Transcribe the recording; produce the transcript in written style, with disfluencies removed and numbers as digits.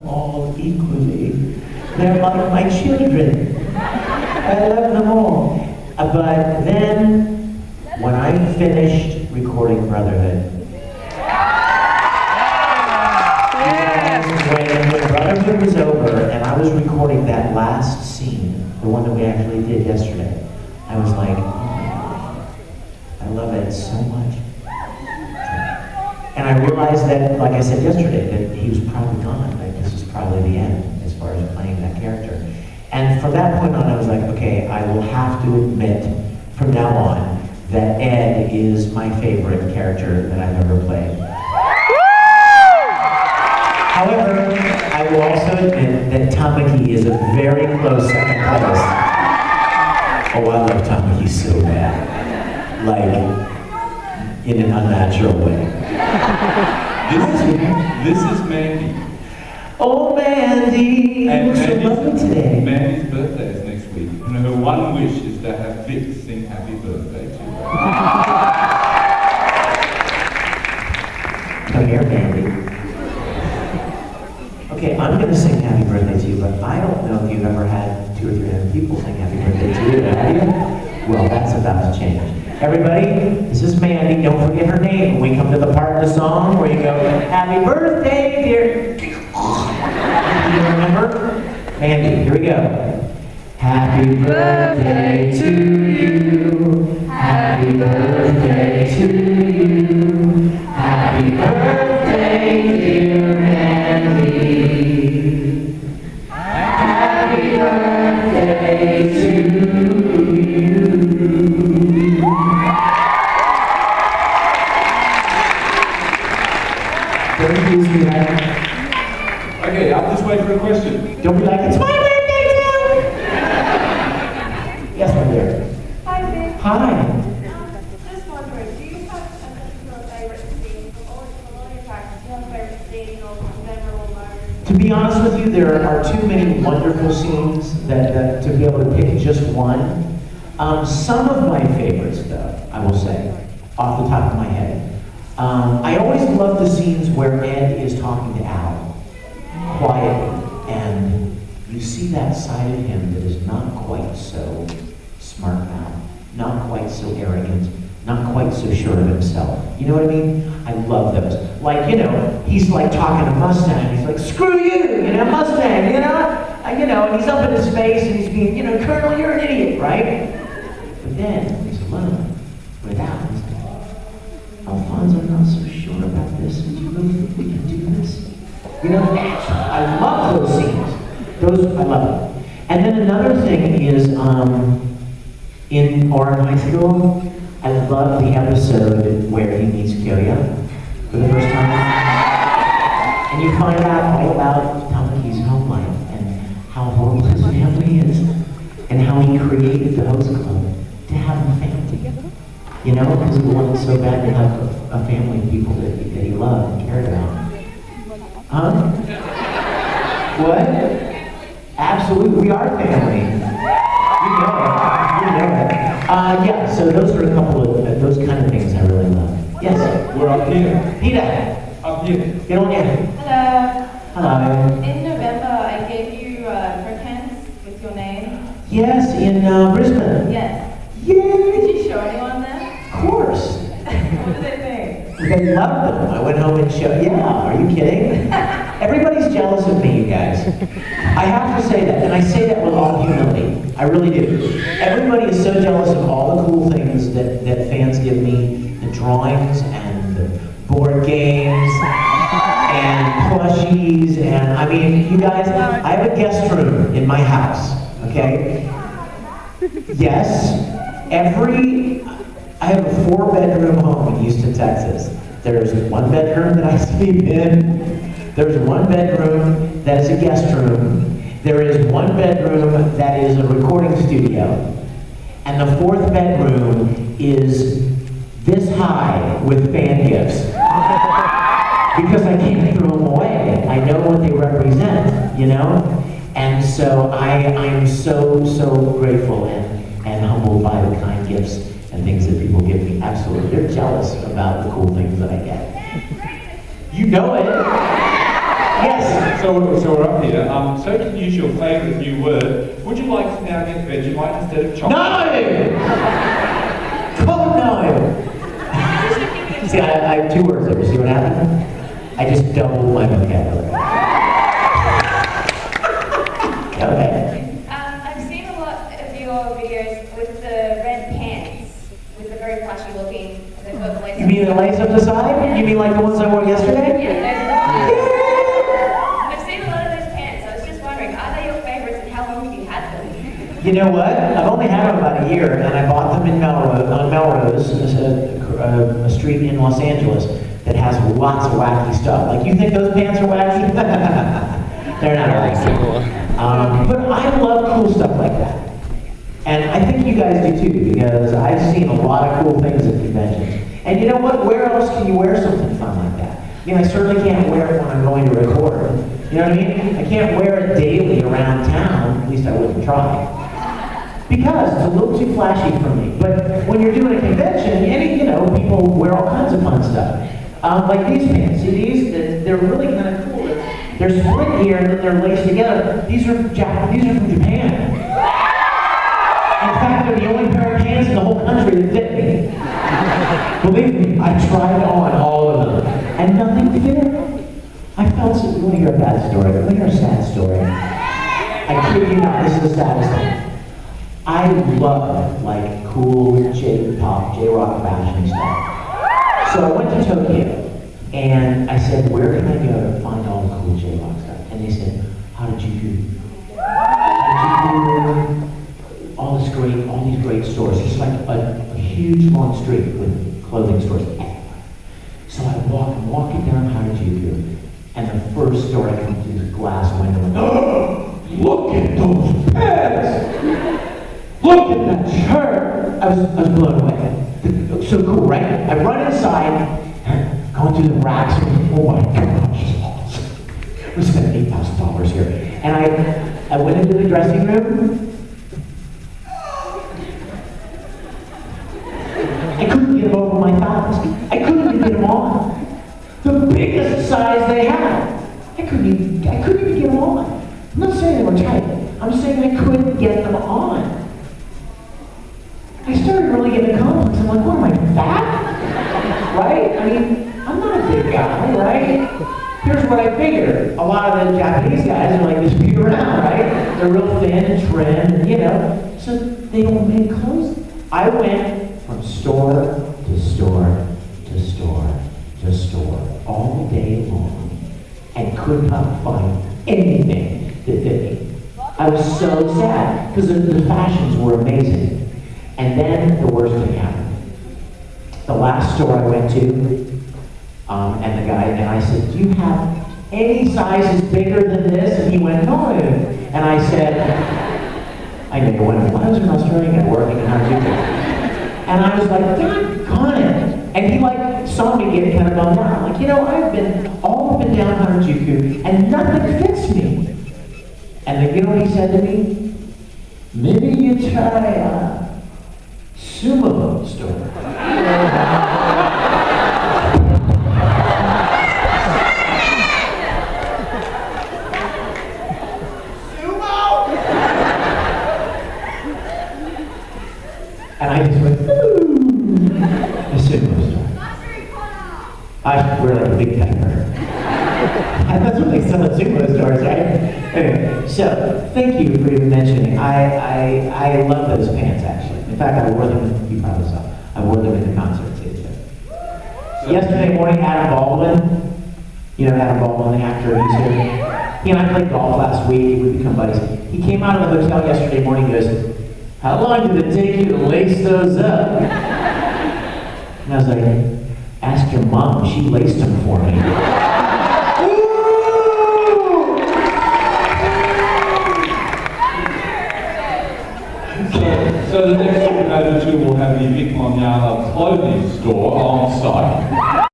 all equally. They're like my children. I love them all. But then, when I finished recording Brotherhood, when Brotherhood was over and I was recording that last scene, the one that we actually did yesterday, I was like, oh my God, I love it so much. And I realized that, like I said yesterday, that he was probably gone. Like, this is probably the end as far as playing that character. And from that point on, I was like, okay, I will have to admit from now on that Ed is my favorite character that I've ever played. However, I will also admit that Tamaki is a very close second place. Oh, I love Tamaki so bad. Like, in an unnatural way. This is Mandy. Oh, Mandy! And You look so lovely today. Mandy's birthday is next week, and her one wish is to have Vic sing happy birthday to her. Come here, Mandy. Okay, I'm going to sing happy birthday to you, but I don't know if you've ever had 200 or 300 people sing happy birthday to you, have you? Well, that's about to change. Everybody, this is Mandy. Don't forget her name when we come to the part of the song where you go, happy birthday, dear. You remember? Mandy, here we go. Happy birthday to you. Happy birthday to you. Happy birthday, dear Mandy. Happy birthday to you. Don't use me like. Okay, I'll just wait for a question. Don't be like, it's my birthday too! Yes, my dear. Hi, Vic. Hi. Just wondering, do you have a particular favorite scene from all your practice? Do you have a favorite scene or memorable moment? To be honest with you, there are too many wonderful scenes that to be able to pick just one. Some of my favorites, though, I will say, off the top of my head. I always love the scenes where Ed is talking to Al, quietly, and you see that side of him that is not quite so smart now, not quite so arrogant, not quite so sure of himself. You know what I mean? I love those. Like, you know, he's like talking to Mustang. He's like, screw you, you know, Mustang, you know, and he's up in his face and he's being, you know, Colonel, you're an idiot, right? But then when he's alone with Al, he's like, Alfonso, I'm not so sure about this. Do you really think we can do this? You know, I love those scenes. Those, I love them. And then another thing is, in Oran High School, I love the episode where he meets Kyoya for the first time. And you find out all about Tamaki's home life and how horrible his family is and how he created the host club to have a family. You know, because he wanted so bad to have a family of people that he loved and cared about. Huh? What? Absolutely, we are family. You know it. Yeah, so those are a couple of those kind of things I really love. Yes? We're up here. Peter! Up here. Get on in. Hello. Hello. In November, I gave you tokens with your name. Yes, in Brisbane. Yes. Yay! Did you show anyone there? Of course. What did they think? They loved them. I went home and showed, yeah, are you kidding? Everybody's jealous of me, you guys. I have to say that, and I say that with all humility. I really do. Everybody is so jealous of all the cool things that fans give me, the drawings and the board games and plushies, and I mean, you guys, I have a guest room in my house, okay? Yes, I have a 4-bedroom home in Houston, Texas. There's 1 bedroom that I sleep in. There's 1 bedroom that is a guest room. There is 1 bedroom that is a recording studio. And the 4th bedroom is this high with fan gifts. Because I can't throw them away. I know what they represent, you know? And so I'm so grateful and humbled by the kind gifts and things that people give me. Absolutely. They're jealous about the cool things that I get. You know it. Yes. So we're up here. So you can use your favourite new word. Would you like to now get Vegemite instead of chocolate? No! Oh, no! See, I have two words there. See what happened? I just doubled my vocabulary. Okay. I've seen a lot of your videos with the red pants, with the very flashy looking, and they've got the lace. You mean the lace up the side? You mean like the ones I wore yesterday? Yeah, I've seen a lot of those pants. I was just wondering, are they your favorites and how long have you had them? You know what? I've only had them about a year, and I bought them in Melrose, a street in Los Angeles that has lots of wacky stuff. Like, you think those pants are wacky? They're not wacky. But I love cool stuff like that. And I think you guys do too, because I've seen a lot of cool things at conventions. And you know what? Where else can you wear something fun like that? I mean, I certainly can't wear it when I'm going to record. You know what I mean? I can't wear it daily around town. At least I wouldn't try. Because it's a little too flashy for me. But when you're doing a convention, people wear all kinds of fun stuff. Like these pants. See these? They're really kind of cool. They're split here and then they're laced together. These are from Japan. In fact, they're the only pair of pants in the whole country that fit me. Believe me, I tried on all of them, and nothing fit. I felt so. You want to hear a bad story? You want to hear a sad story? I kid you not, this is the saddest thing. I love like cool J-pop, J-rock fashion stuff. So I went to Tokyo, and I said, where can I go to find all the cool J-rock stuff? And they said, Harajuku. All these great stores. It's like a huge long street with clothing stores everywhere. So I'm walking down Harajuku, and the first store I come to is a glass window. And, oh, look at those pants! Look at that shirt! I was blown away. So cool, right? I run inside, going through the racks, and oh my gosh, we spent $8,000 here. And I went into the dressing room. I couldn't get them over my thighs. I couldn't even get them on. The biggest size they had. I couldn't even get them on. I'm not saying they were tight. I'm saying I couldn't get them on. I started really getting a complex. I'm like, what am I, fat? Right? I mean, I'm not a big guy, right? Here's what I figured. A lot of the Japanese guys are like this big around, right? They're real thin and trim, and so they don't make clothes. I went from store to store to store to store all day long and could not find anything that fit me. I was so sad because the fashions were amazing. And then the worst thing happened. The last store I went to, and the guy, and I said, do you have any sizes bigger than this? And he went, no. And I said, I never went, when I was in Australia and working in Harajuku. And I was like, doggone it. And he saw me get kind of bummed out. I'm like, I've been all up and down Harajuku and nothing fits me. And then you know what he said to me? Maybe you try a Supanova store. And I just went, ooh, a Supanova store. I wear like a big pepper. And that's what they sell at Supanova stores, right? Anyway, so thank you for even mentioning. I love those pants actually. In fact, I wore them. You probably saw. I wore them in the concert too. Yesterday morning, Adam Baldwin. Adam Baldwin, the actor, he's here. He and I played golf last week. We've become buddies. He came out of the hotel yesterday morning. He goes, "How long did it take you to lace those up?" And I was like, "Ask your mom. She laced them for me." So the next Supanova tour will have the Vic Mignogna clothing store on site.